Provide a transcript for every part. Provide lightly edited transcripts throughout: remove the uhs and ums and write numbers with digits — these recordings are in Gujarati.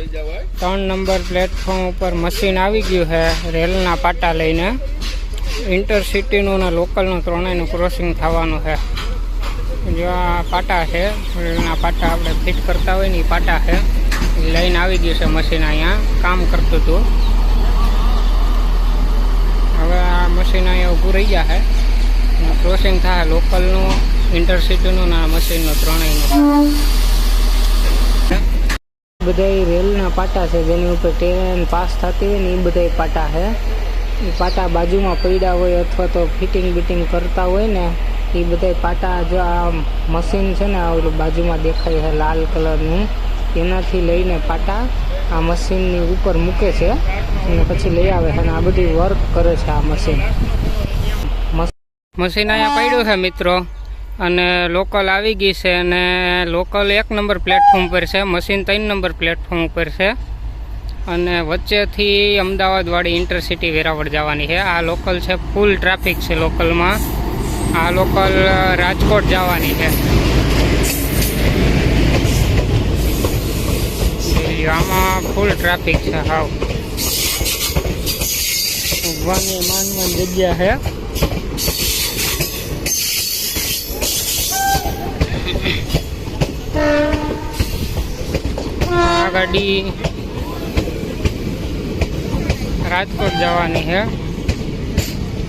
3 નંબર પ્લેટફોર્મ ઉપર મશીન આવી ગયું છે રેલના પાટા લઈને. ઇન્ટરસિટીનું ને લોકલનું ત્રણેયનું ક્રોસિંગ થવાનું છે. જો આ પાટા છે રેલના પાટા, આપણે ફિટ કરતા હોય ને એ પાટા છે. લઈને આવી ગયું છે મશીન, અહીંયા કામ કરતું હતું. હવે આ મશીન અહીંયા ઊભું રહી ગયા છે. ક્રોસિંગ થાય લોકલનું, ઇન્ટરસિટીનું ને મશીનનું ત્રણેયનું. બધા રેલના પાટા છે જેની ઉપર ટ્રેન પાસ થતી હોય ને એ બધા પાટા છે. એ પાટા બાજુમાં પડ્યા હોય અથવા તો ફિટિંગ બીટિંગ કરતા હોય ને એ બધા પાટા, જો આ મશીન છે ને ઓલું બાજુમાં દેખાય છે લાલ કલરનું, એનાથી લઈને પાટા આ મશીનની ઉપર મૂકે છે અને પછી લઈ આવે છે અને આ બધી વર્ક કરે છે આ મશીન. મશીન અહીંયા પડ્યું છે મિત્રો, અને લોકલ આવી ગઈ છે. અને લોકલ 1 નંબર પ્લેટફોર્મ પર છે, મશીન 3 નંબર પ્લેટફોર્મ ઉપર છે. અને વચ્ચેથી અમદાવાદવાળી ઇન્ટરસિટી વેરાવળ જવાની છે. આ લોકલ છે, ફૂલ ટ્રાફિક છે લોકલમાં. આ લોકલ રાજકોટ જવાની છે. આમાં ફૂલ ટ્રાફિક છે. હાવ ઉભવાની માનવાની જગ્યા છે. આ ગાડી રાજકોટ જવાની છે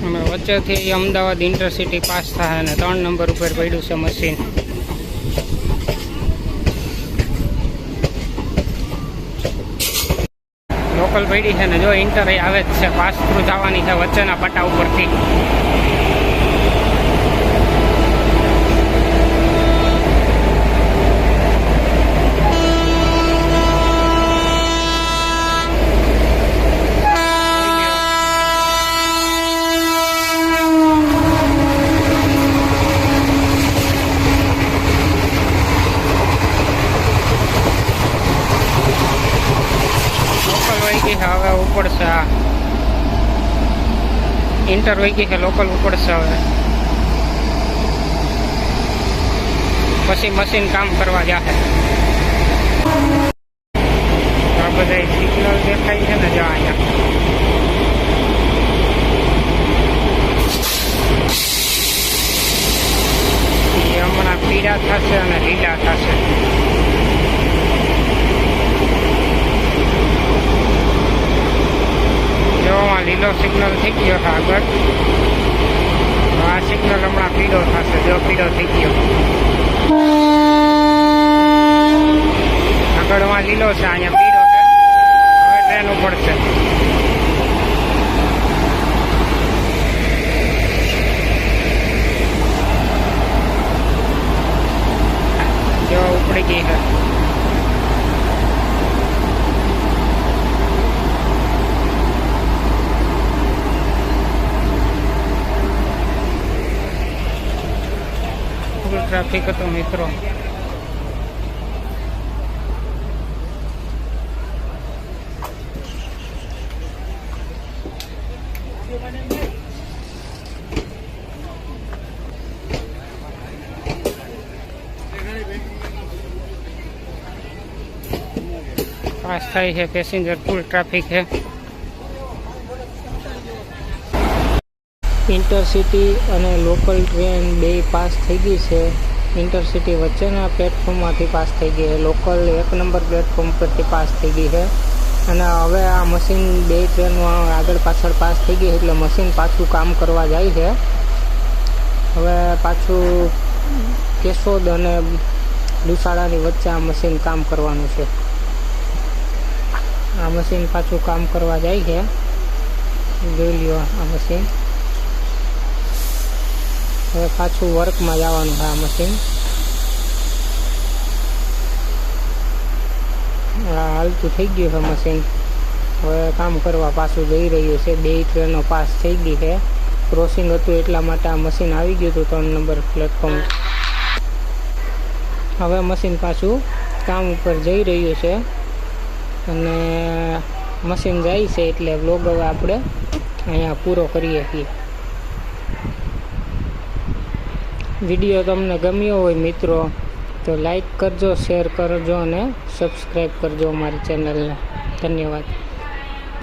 અને વચ્ચેથી અમદાવાદ ઇન્ટરસિટી પાસ થાય અને 3 નંબર ઉપર પડ્યું છે મશીન. લોકલ પડી છે ને જો ઇન્ટર આવે જ છે, પાસ થ્રુ જવાની છે વચ્ચેના પટ્ટા ઉપરથી. હવે ઉપડશે, આ ઇન્ટર વહી ગઈ છે, લોકલ ઉપડશે. હવે પછી મશીન કામ કરવા જશે. આ બધા સિગ્નલ દેખાય છે ને જો અહીંયા. હમણાં પીળા થશે અને લીલા થશે. લીલો સિગ્નલ થઈ ગયો છે આગળ. આ સિગ્નલ હમણાં પીળો થશે. જો પીળો થઈ ગયો, આગળમાં લીલો છે, અહીંયા પીળો છે. હવે ટ્રેન ઉપડશે. જો ઉપડી ગઈ છે. ટ્રાફિક હતો મિત્રો. પાસ થાય છે પેસેન્જર, ફૂલ ટ્રાફિક છે. ઇન્ટરસિટી અને લોકલ ટ્રેન બે પાસ થઈ ગઈ છે. ઇન્ટરસિટી વચ્ચેના પ્લેટફોર્મમાંથી પાસ થઈ ગઈ છે. લોકલ 1 નંબર પ્લેટફોર્મ પરથી પાસ થઈ ગઈ છે. અને હવે આ મશીન 2 ટ્રેનો આગળ પાછળ પાસ થઈ ગઈ એટલે મશીન પાછું કામ કરવા જાય છે. હવે પાછું કેશોદ અને દુસાડાની વચ્ચે આ મશીન કામ કરવાનું છે. આ મશીન પાછું કામ કરવા જાય છે. જોઈ લ્યો આ મશીન. હવે પાછું વર્કમાં જવાનું છે આ મશીન. હાલતું થઈ ગયું છે મશીન. હવે કામ કરવા પાછું જઈ રહ્યું છે. 2 ટ્રેનો પાસ થઈ ગઈ છે. ક્રોસિંગ હતું એટલા માટે આ મશીન આવી ગયું હતું 3 નંબર પ્લેટફોર્મ. હવે મશીન પાછું કામ ઉપર જઈ રહ્યું છે અને મશીન જાય છે એટલે વ્લોગ હવે આપણે અહીંયા પૂરો કરીએ છીએ. વિડીયો તમને ગમ્યો હોય મિત્રો તો લાઈક કરજો, શેર કરજો અને સબસ્ક્રાઈબ કરજો અમારી ચેનલને. ધન્યવાદ.